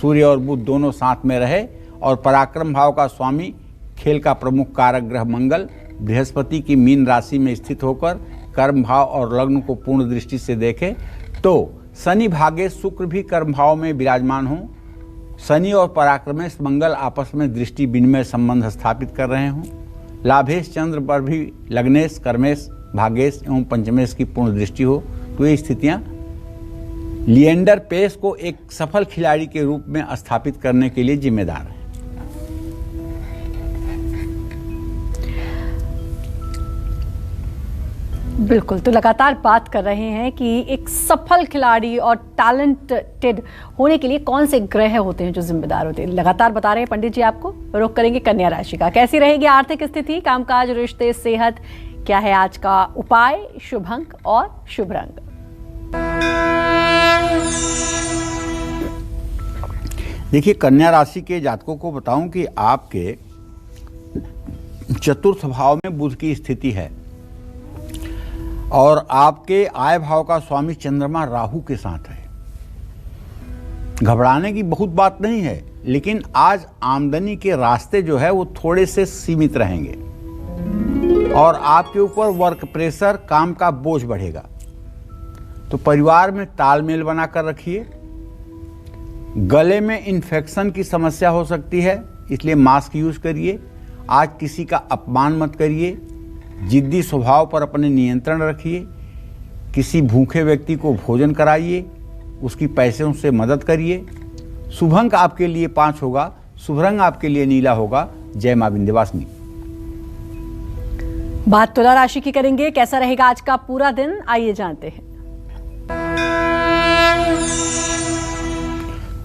सूर्य और बुध दोनों साथ में रहे और पराक्रम भाव का स्वामी खेल का प्रमुख कारक ग्रह मंगल बृहस्पति की मीन राशि में स्थित होकर कर्म भाव और लग्न को पूर्ण दृष्टि से देखे, तो शनि भागे शुक्र भी कर्म भाव में विराजमान हो, शनि और पराक्रमेश मंगल आपस में दृष्टि विनिमय संबंध स्थापित कर रहे हों, लाभेश चंद्र पर भी लग्नेश कर्मेश भागेश एवं पंचमेश की पूर्ण दृष्टि हो, तो ये स्थितियां लिएंडर पेस को एक सफल खिलाड़ी के रूप में स्थापित करने के लिए जिम्मेदार हैं। बिल्कुल, तो लगातार बात कर रहे हैं कि एक सफल खिलाड़ी और टैलेंटेड होने के लिए कौन से ग्रह होते हैं जो जिम्मेदार होते हैं। लगातार बता रहे हैं पंडित जी आपको। रुख करेंगे कन्या राशि का। कैसी रहेगी आर्थिक स्थिति, कामकाज, रिश्ते, सेहत, क्या है आज का उपाय, शुभ अंक और शुभ रंग। देखिए, कन्या राशि के जातकों को बताऊं कि आपके चतुर्थ भाव में बुध की स्थिति है और आपके आय भाव का स्वामी चंद्रमा राहु के साथ है। घबराने की बहुत बात नहीं है, लेकिन आज आमदनी के रास्ते जो है वो थोड़े से सीमित रहेंगे और आपके ऊपर वर्क प्रेशर, काम का बोझ बढ़ेगा। तो परिवार में तालमेल बनाकर रखिए। गले में इन्फेक्शन की समस्या हो सकती है, इसलिए मास्क यूज करिए। आज किसी का अपमान मत करिए। जिद्दी स्वभाव पर अपने नियंत्रण रखिए। किसी भूखे व्यक्ति को भोजन कराइए, उसकी पैसों से मदद करिए। शुभ अंक आपके लिए 5 होगा, शुभ रंग आपके लिए नीला होगा। जय मां विंध्यवासिनी। बात तुला राशि की करेंगे। कैसा रहेगा आज का पूरा दिन, आइए जानते हैं।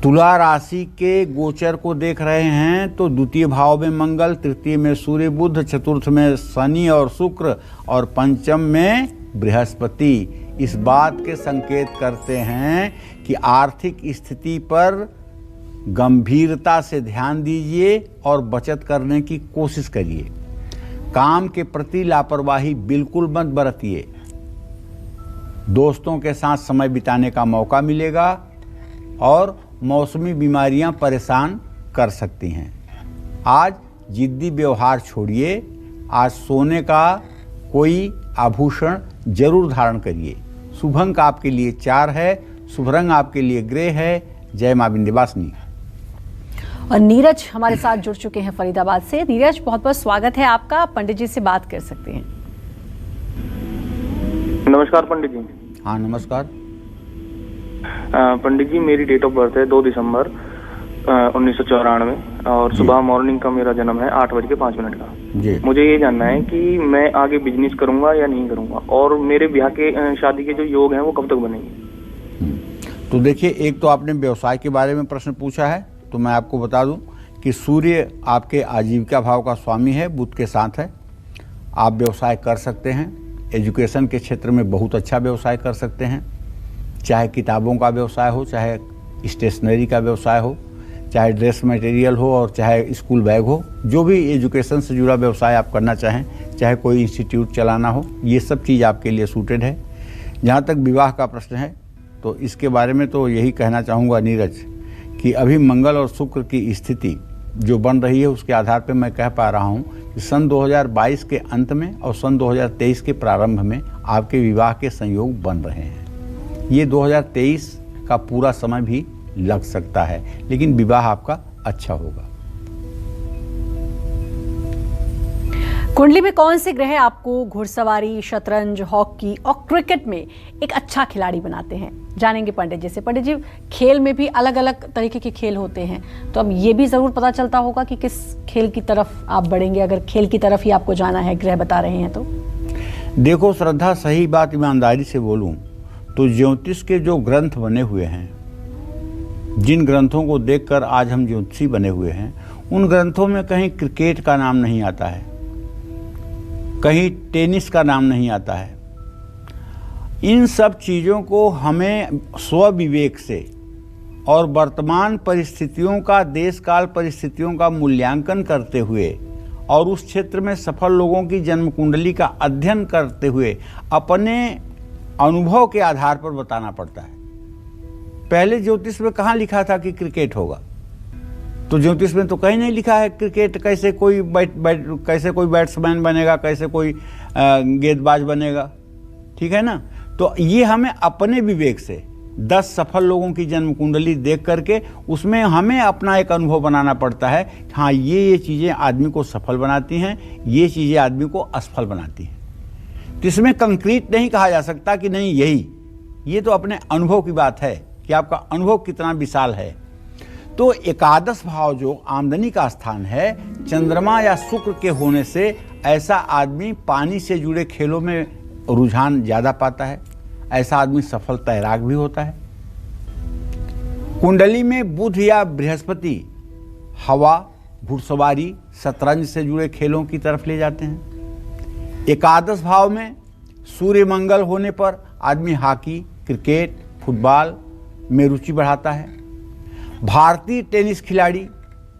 तुला राशि के गोचर को देख रहे हैं तो द्वितीय भाव में मंगल, तृतीय में सूर्य बुध, चतुर्थ में शनि और शुक्र और पंचम में बृहस्पति इस बात के संकेत करते हैं कि आर्थिक स्थिति पर गंभीरता से ध्यान दीजिए और बचत करने की कोशिश करिए। काम के प्रति लापरवाही बिल्कुल मत बरतिए। दोस्तों के साथ समय बिताने का मौका मिलेगा और मौसमी बीमारियां परेशान कर सकती हैं। आज जिद्दी व्यवहार छोड़िए। आज सोने का कोई आभूषण जरूर धारण करिए। शुभ अंक आपके लिए 4 है, शुभ रंग आपके लिए ग्रे है। जय मां विंध्यवासिनी। और नीरज हमारे साथ जुड़ चुके हैं फरीदाबाद से। नीरज, बहुत बहुत स्वागत है आपका। पंडित जी से बात कर सकते हैं। नमस्कार पंडित जी। हाँ नमस्कार। पंडित जी, मेरी डेट ऑफ बर्थ है 2 दिसंबर 1994 और सुबह मॉर्निंग का मेरा जन्म है 8:05 का। जी। मुझे ये जानना है कि मैं आगे बिजनेस करूंगा या नहीं करूंगा और मेरे ब्याह के शादी के जो योग हैं वो कब तक बनेंगे। तो देखिए, एक तो आपने व्यवसाय के बारे में प्रश्न पूछा है, तो मैं आपको बता दूं कि सूर्य आपके आजीविका भाव का स्वामी है, बुध के साथ है। आप व्यवसाय कर सकते हैं। एजुकेशन के क्षेत्र में बहुत अच्छा व्यवसाय कर सकते हैं, चाहे किताबों का व्यवसाय हो, चाहे स्टेशनरी का व्यवसाय हो, चाहे ड्रेस मटेरियल हो और चाहे स्कूल बैग हो। जो भी एजुकेशन से जुड़ा व्यवसाय आप करना चाहें, चाहे कोई इंस्टीट्यूट चलाना हो, ये सब चीज़ आपके लिए सूटेड है। जहाँ तक विवाह का प्रश्न है तो इसके बारे में तो यही कहना चाहूँगा नीरज कि अभी मंगल और शुक्र की स्थिति जो बन रही है उसके आधार पर मैं कह पा रहा हूँ कि सन 2022 के अंत में और सन 2023 के प्रारंभ में आपके विवाह के संयोग बन रहे हैं। ये 2023 का पूरा समय भी लग सकता है, लेकिन विवाह आपका अच्छा होगा। कुंडली में कौन से ग्रह आपको घुड़सवारी, शतरंज, हॉकी और क्रिकेट में एक अच्छा खिलाड़ी बनाते हैं, जानेंगे पंडित जी से। पंडित जी, खेल में भी अलग अलग तरीके के खेल होते हैं, तो अब ये भी जरूर पता चलता होगा कि किस खेल की तरफ आप बढ़ेंगे, अगर खेल की तरफ ही आपको जाना है, ग्रह बता रहे हैं तो। देखो श्रद्धा, सही बात ईमानदारी से बोलूं तो ज्योतिष के जो ग्रंथ बने हुए हैं, जिन ग्रंथों को देखकर आज हम ज्योतिषी बने हुए हैं, उन ग्रंथों में कहीं क्रिकेट का नाम नहीं आता है, कहीं टेनिस का नाम नहीं आता है। इन सब चीज़ों को हमें स्वविवेक से और वर्तमान परिस्थितियों का, देश काल परिस्थितियों का मूल्यांकन करते हुए और उस क्षेत्र में सफल लोगों की जन्म कुंडली का अध्ययन करते हुए अपने अनुभव के आधार पर बताना पड़ता है। पहले ज्योतिष में कहाँ लिखा था कि क्रिकेट होगा? तो ज्योतिष में तो कहीं नहीं लिखा है क्रिकेट। कैसे कोई कैसे कोई बैट्समैन बनेगा, कैसे कोई गेंदबाज बनेगा, ठीक है ना। तो ये हमें अपने विवेक से 10 सफल लोगों की जन्म कुंडली देख करके उसमें हमें अपना एक अनुभव बनाना पड़ता है। हाँ, ये चीज़ें आदमी को सफल बनाती हैं, ये चीज़ें आदमी को असफल बनाती हैं। तो इसमें कंक्रीट नहीं कहा जा सकता कि नहीं यही, ये तो अपने अनुभव की बात है कि आपका अनुभव कितना विशाल है। तो एकादश भाव जो आमदनी का स्थान है, चंद्रमा या शुक्र के होने से ऐसा आदमी पानी से जुड़े खेलों में रुझान ज़्यादा पाता है, ऐसा आदमी सफल तैराक भी होता है। कुंडली में बुध या बृहस्पति हवा, घुड़सवारी, शतरंज से जुड़े खेलों की तरफ ले जाते हैं। एकादश भाव में सूर्य मंगल होने पर आदमी हॉकी, क्रिकेट, फुटबॉल में रुचि बढ़ाता है। भारतीय टेनिस खिलाड़ी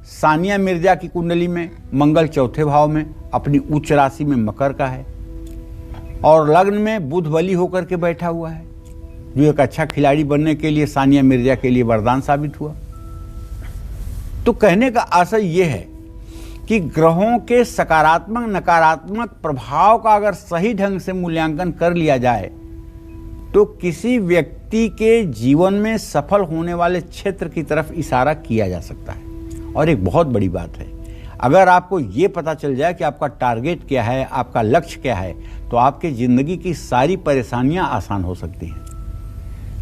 सानिया मिर्जा की कुंडली में मंगल चौथे भाव में अपनी उच्च राशि में मकर का है और लग्न में बुध बली होकर के बैठा हुआ है, जो एक अच्छा खिलाड़ी बनने के लिए सानिया मिर्जा के लिए वरदान साबित हुआ। तो कहने का आशय यह है कि ग्रहों के सकारात्मक नकारात्मक प्रभाव का अगर सही ढंग से मूल्यांकन कर लिया जाए तो किसी व्यक्ति के जीवन में सफल होने वाले क्षेत्र की तरफ इशारा किया जा सकता है। और एक बहुत बड़ी बात है, अगर आपको ये पता चल जाए कि आपका टारगेट क्या है, आपका लक्ष्य क्या है, तो आपके ज़िंदगी की सारी परेशानियां आसान हो सकती हैं।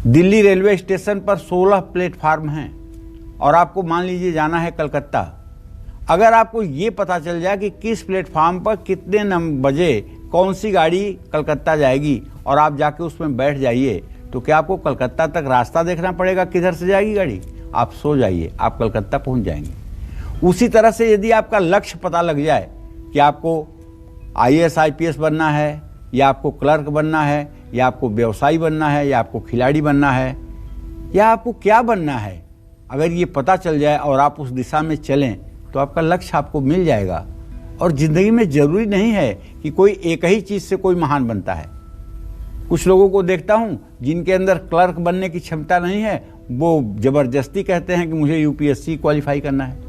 दिल्ली रेलवे स्टेशन पर 16 प्लेटफार्म हैं और आपको मान लीजिए जाना है कलकत्ता। अगर आपको ये पता चल जाए कि किस प्लेटफार्म पर कितने बजे कौन सी गाड़ी कलकत्ता जाएगी और आप जाके उसमें बैठ जाइए, तो क्या आपको कलकत्ता तक रास्ता देखना पड़ेगा किधर से जाएगी गाड़ी? आप सो जाइए, आप कलकत्ता पहुंच जाएंगे। उसी तरह से यदि आपका लक्ष्य पता लग जाए कि आपको IAS IPS बनना है, या आपको क्लर्क बनना है, या आपको व्यवसायी बनना है, या आपको खिलाड़ी बनना है, या आपको क्या बनना है, अगर ये पता चल जाए और आप उस दिशा में चलें तो आपका लक्ष्य आपको मिल जाएगा। और ज़िंदगी में ज़रूरी नहीं है कि कोई एक ही चीज़ से कोई महान बनता है। कुछ लोगों को देखता हूँ जिनके अंदर क्लर्क बनने की क्षमता नहीं है, वो ज़बरदस्ती कहते हैं कि मुझे UPSC क्वालिफाई करना है।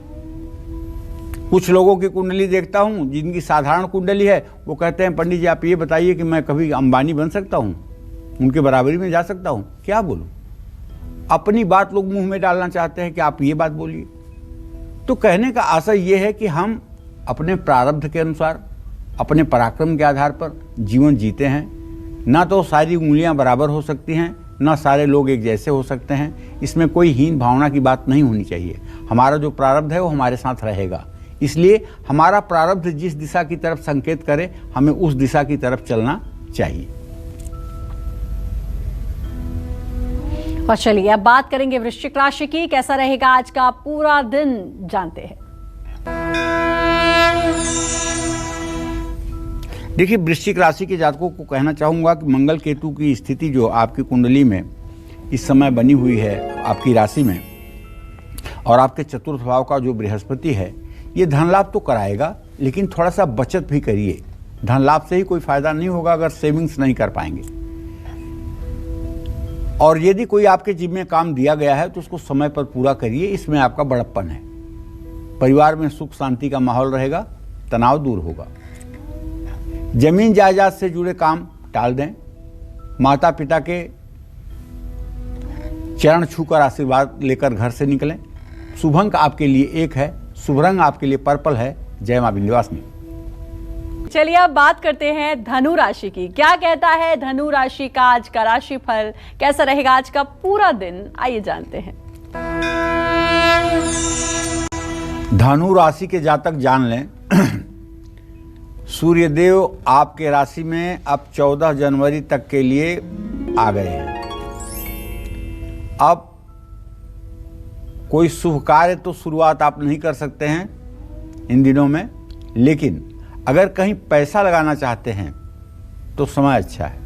कुछ लोगों की कुंडली देखता हूँ जिनकी साधारण कुंडली है, वो कहते हैं पंडित जी आप ये बताइए कि मैं कभी अंबानी बन सकता हूँ, उनके बराबरी में जा सकता हूँ। क्या बोलूँ? अपनी बात लोग मुंह में डालना चाहते हैं कि आप ये बात बोलिए। तो कहने का आशय ये है कि हम अपने प्रारब्ध के अनुसार, अपने पराक्रम के आधार पर जीवन जीते हैं। ना तो सारी उंगलियां बराबर हो सकती हैं, ना सारे लोग एक जैसे हो सकते हैं। इसमें कोई हीन भावना की बात नहीं होनी चाहिए। हमारा जो प्रारब्ध है वो हमारे साथ रहेगा, इसलिए हमारा प्रारब्ध जिस दिशा की तरफ संकेत करे, हमें उस दिशा की तरफ चलना चाहिए। और चलिए अब बात करेंगे वृश्चिक राशि की। कैसा रहेगा आज का पूरा दिन, जानते हैं। देखिए, वृश्चिक राशि के जातकों को कहना चाहूँगा कि मंगल केतु की स्थिति जो आपकी कुंडली में इस समय बनी हुई है आपकी राशि में, और आपके चतुर्थ भाव का जो बृहस्पति है, ये धन लाभ तो कराएगा, लेकिन थोड़ा सा बचत भी करिए। धन लाभ से ही कोई फायदा नहीं होगा अगर सेविंग्स नहीं कर पाएंगे। और यदि कोई आपके जिम्मे काम दिया गया है तो उसको समय पर पूरा करिए, इसमें आपका बड़प्पन है। परिवार में सुख शांति का माहौल रहेगा, तनाव दूर होगा। जमीन जायदाद से जुड़े काम टाल दें। माता पिता के चरण छूकर आशीर्वाद लेकर घर से निकलें। शुभ अंक आपके लिए 1 है, शुभ रंग आपके लिए पर्पल है। जय मां विंध्यवासिनी। चलिए अब बात करते हैं धनु राशि की। क्या कहता है धनु राशि का आज का राशि फल, कैसा रहेगा आज का पूरा दिन, आइए जानते हैं। धनु राशि के जातक जान लें, सूर्यदेव आपके राशि में अब 14 जनवरी तक के लिए आ गए हैं। अब कोई शुभ कार्य तो शुरुआत आप नहीं कर सकते हैं इन दिनों में, लेकिन अगर कहीं पैसा लगाना चाहते हैं तो समय अच्छा है।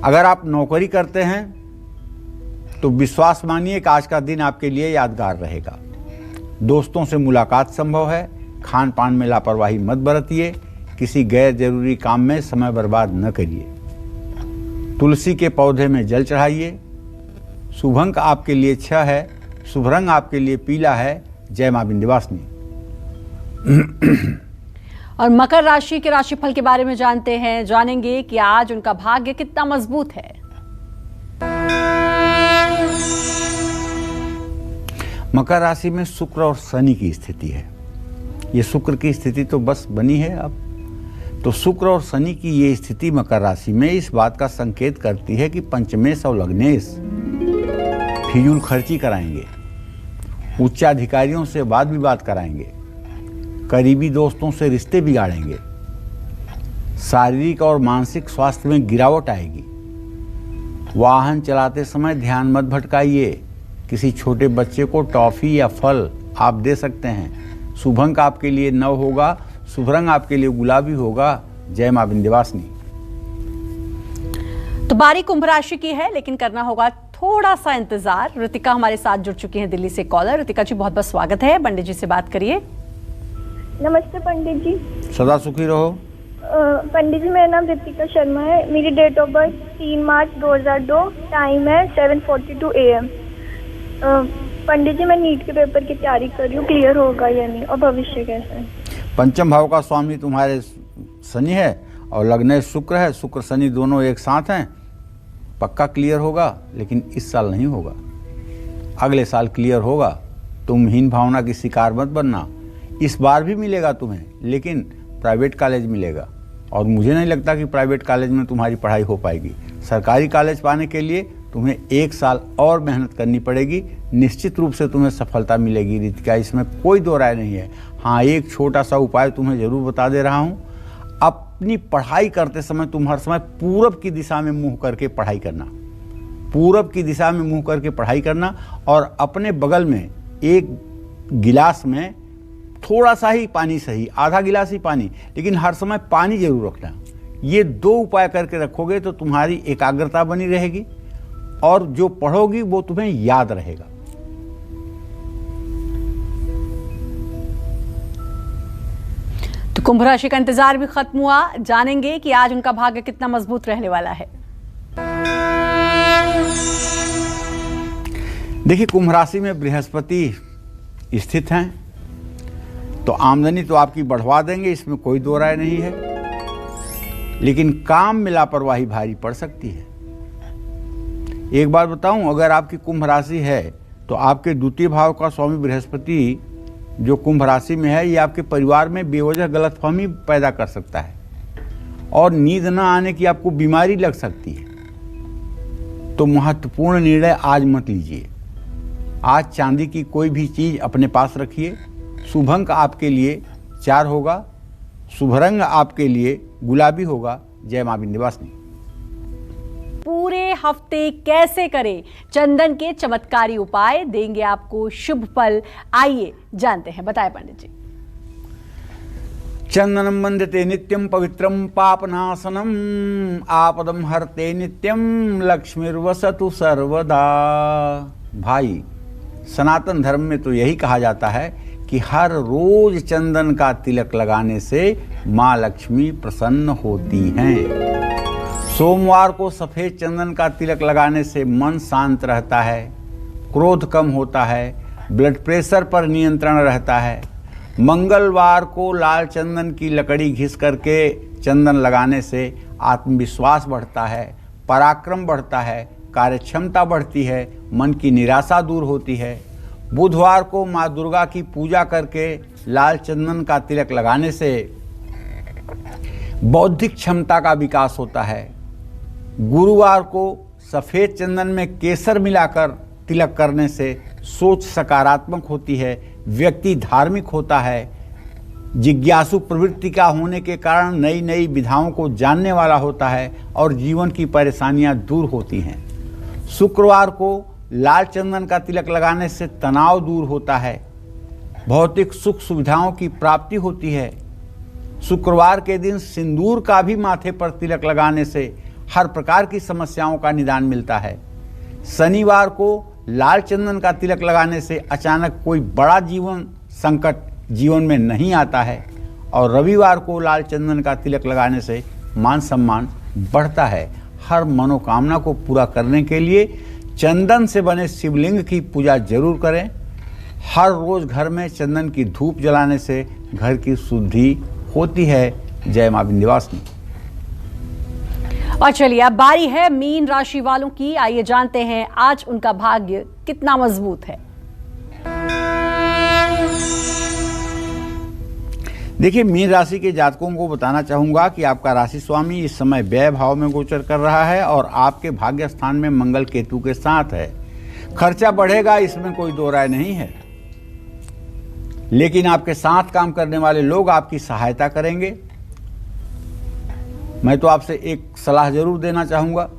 अगर आप नौकरी करते हैं तो विश्वास मानिए कि आज का दिन आपके लिए यादगार रहेगा। दोस्तों से मुलाकात संभव है। खान पान में लापरवाही मत बरतिए। किसी गैर जरूरी काम में समय बर्बाद न करिए। तुलसी के पौधे में जल चढ़ाइए। शुभ अंक आपके लिए 6 है। शुभ रंग आपके लिए पीला है। जय मां विंध्यवासिनी। और मकर राशि के राशिफल के बारे में जानेंगे कि आज उनका भाग्य कितना मजबूत है। मकर राशि में शुक्र और शनि की स्थिति है। ये शुक्र की स्थिति तो बस बनी है अब, तो शुक्र और शनि की ये स्थिति मकर राशि में इस बात का संकेत करती है कि पंचमेश और लग्नेश फिजूल खर्ची कराएंगे, उच्चाधिकारियों से वाद विवाद कराएंगे, करीबी दोस्तों से रिश्ते बिगाड़ेंगे, शारीरिक और मानसिक स्वास्थ्य में गिरावट आएगी। वाहन चलाते समय ध्यान मत भटकाइए। किसी छोटे बच्चे को टॉफी या फल आप दे सकते हैं। शुभ अंक आपके लिए 9 होगा। शुभ रंग आपके लिए गुलाबी होगा। जय मां विंध्यवासिनी। तो बारी कुंभ राशि की है, लेकिन करना होगा थोड़ा सा इंतजार। ऋतिका हमारे साथ जुड़ चुकी हैं दिल्ली से कॉलर। ऋतिका जी, बहुत बहुत स्वागत है। पंडित जी से बात करिए। नमस्ते पंडित जी। सदा सुखी रहो। पंडित जी, मेरा नाम ऋतिका शर्मा है। मेरी date of birth 3 March 2002, time है 7:42 AM। पंडित जी, मैं नीट के पेपर की तैयारी कर रही हूँ, क्लियर होगा या नहीं, और भविष्य कैसा है? पंचम भाव का स्वामी तुम्हारे शनि है और लग्नेश शुक्र है। शुक्र शनि दोनों एक साथ हैं। पक्का क्लियर होगा, लेकिन इस साल नहीं होगा, अगले साल क्लियर होगा। तुम हीन भावना की शिकार मत बनना। इस बार भी मिलेगा तुम्हें, लेकिन प्राइवेट कॉलेज मिलेगा, और मुझे नहीं लगता कि प्राइवेट कॉलेज में तुम्हारी पढ़ाई हो पाएगी। सरकारी कॉलेज पाने के लिए तुम्हें 1 साल और मेहनत करनी पड़ेगी। निश्चित रूप से तुम्हें सफलता मिलेगी ऋतिका, इसमें कोई दो राय नहीं है। हाँ, एक छोटा सा उपाय तुम्हें जरूर बता दे रहा हूँ। अपनी पढ़ाई करते समय तुम हर समय पूरब की दिशा में मुंह करके पढ़ाई करना। पूरब की दिशा में मुंह करके पढ़ाई करना, और अपने बगल में एक गिलास में थोड़ा सा ही पानी, सही आधा गिलास ही पानी, लेकिन हर समय पानी जरूर रखना। ये 2 उपाय करके रखोगे तो तुम्हारी एकाग्रता बनी रहेगी, और जो पढ़ोगी वो तुम्हें याद रहेगा। तो कुंभ राशि का इंतजार भी खत्म हुआ। जानेंगे कि आज उनका भाग्य कितना मजबूत रहने वाला है। देखिए, कुंभ राशि में बृहस्पति स्थित हैं, तो आमदनी तो आपकी बढ़वा देंगे, इसमें कोई दो राय नहीं है, लेकिन काम में लापरवाही भारी पड़ सकती है। एक बात बताऊं, अगर आपकी कुंभ राशि है तो आपके द्वितीय भाव का स्वामी बृहस्पति जो कुंभ राशि में है, ये आपके परिवार में बेवजह गलतफहमी पैदा कर सकता है, और नींद न आने की आपको बीमारी लग सकती है। तो महत्वपूर्ण निर्णय आज मत लीजिए। आज चांदी की कोई भी चीज अपने पास रखिए। शुभ अंक आपके लिए 4 होगा। शुभ रंग आपके लिए गुलाबी होगा। जय मां विंध्यवासिनी। पूरे हफ्ते कैसे करें चंदन के चमत्कारी उपाय, देंगे आपको शुभ फल। आइए जानते हैं, बताएं पंडित जी। चंदनम वंदते नित्यम पवित्रम पापनाशनम आपदम हरते नित्यम लक्ष्मीर्वसतु सर्वदा। भाई, सनातन धर्म में तो यही कहा जाता है कि हर रोज चंदन का तिलक लगाने से माँ लक्ष्मी प्रसन्न होती हैं। सोमवार को सफेद चंदन का तिलक लगाने से मन शांत रहता है, क्रोध कम होता है, ब्लड प्रेशर पर नियंत्रण रहता है। मंगलवार को लाल चंदन की लकड़ी घिस करके चंदन लगाने से आत्मविश्वास बढ़ता है, पराक्रम बढ़ता है, कार्यक्षमता बढ़ती है, मन की निराशा दूर होती है। बुधवार को माँ दुर्गा की पूजा करके लाल चंदन का तिलक लगाने से बौद्धिक क्षमता का विकास होता है। गुरुवार को सफेद चंदन में केसर मिलाकर तिलक करने से सोच सकारात्मक होती है, व्यक्ति धार्मिक होता है, जिज्ञासु प्रवृत्ति का होने के कारण नई नई विधाओं को जानने वाला होता है, और जीवन की परेशानियां दूर होती हैं। शुक्रवार को लाल चंदन का तिलक लगाने से तनाव दूर होता है, भौतिक सुख सुविधाओं की प्राप्ति होती है। शुक्रवार के दिन सिंदूर का भी माथे पर तिलक लगाने से हर प्रकार की समस्याओं का निदान मिलता है। शनिवार को लाल चंदन का तिलक लगाने से अचानक कोई बड़ा जीवन संकट जीवन में नहीं आता है और रविवार को लाल चंदन का तिलक लगाने से मान सम्मान बढ़ता है। हर मनोकामना को पूरा करने के लिए चंदन से बने शिवलिंग की पूजा जरूर करें। हर रोज घर में चंदन की धूप जलाने से घर की शुद्धि होती है। जय मां विंध्यवासिनी। और चलिए अब बारी है मीन राशि वालों की। आइए जानते हैं आज उनका भाग्य कितना मजबूत है। देखिए, मीन राशि के जातकों को बताना चाहूंगा कि आपका राशि स्वामी इस समय व्यय भाव में गोचर कर रहा है और आपके भाग्य स्थान में मंगल केतु के साथ है। खर्चा बढ़ेगा, इसमें कोई दो राय नहीं है, लेकिन आपके साथ काम करने वाले लोग आपकी सहायता करेंगे। मैं तो आपसे एक सलाह जरूर देना चाहूँगा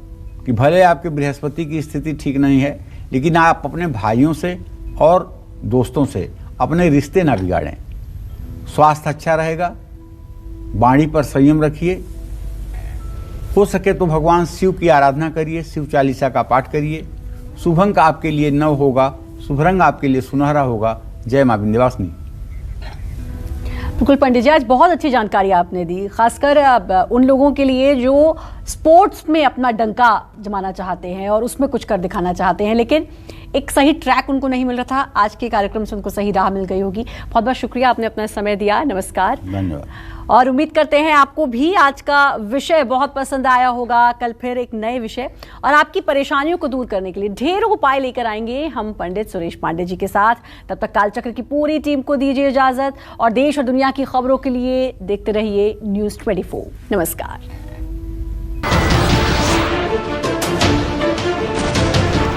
कि भले आपके बृहस्पति की स्थिति ठीक नहीं है, लेकिन आप अपने भाइयों से और दोस्तों से अपने रिश्ते ना बिगाड़ें। स्वास्थ्य अच्छा रहेगा, वाणी पर संयम रखिए। हो सके तो भगवान शिव की आराधना करिए, शिव चालीसा का पाठ करिए। शुभ अंक आपके लिए 9 होगा, शुभ रंग आपके लिए सुनहरा होगा। जय मां विंध्यवासिनी। बिल्कुल पंडित जी, आज बहुत अच्छी जानकारी आपने दी, खासकर उन लोगों के लिए जो स्पोर्ट्स में अपना डंका जमाना चाहते हैं और उसमें कुछ कर दिखाना चाहते हैं, लेकिन एक सही ट्रैक उनको नहीं मिल रहा था। आज के कार्यक्रम से उनको सही राह मिल गई होगी। बहुत बहुत शुक्रिया, आपने अपना समय दिया। नमस्कार। धन्यवाद। और उम्मीद करते हैं आपको भी आज का विषय बहुत पसंद आया होगा। कल फिर एक नए विषय और आपकी परेशानियों को दूर करने के लिए ढेरों उपाय लेकर आएंगे हम पंडित सुरेश पांडे जी के साथ। तब तक कालचक्र की पूरी टीम को दीजिए इजाजत और देश और दुनिया की खबरों के लिए देखते रहिए न्यूज़ 24। नमस्कार।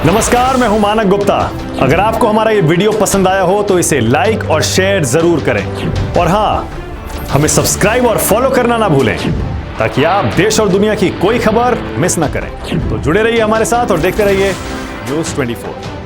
नमस्कार, मैं हूं मानक गुप्ता। अगर आपको हमारा ये वीडियो पसंद आया हो तो इसे लाइक और शेयर जरूर करें और हाँ, हमें सब्सक्राइब और फॉलो करना ना भूलें ताकि आप देश और दुनिया की कोई खबर मिस ना करें। तो जुड़े रहिए हमारे साथ और देखते रहिए न्यूज़ 24।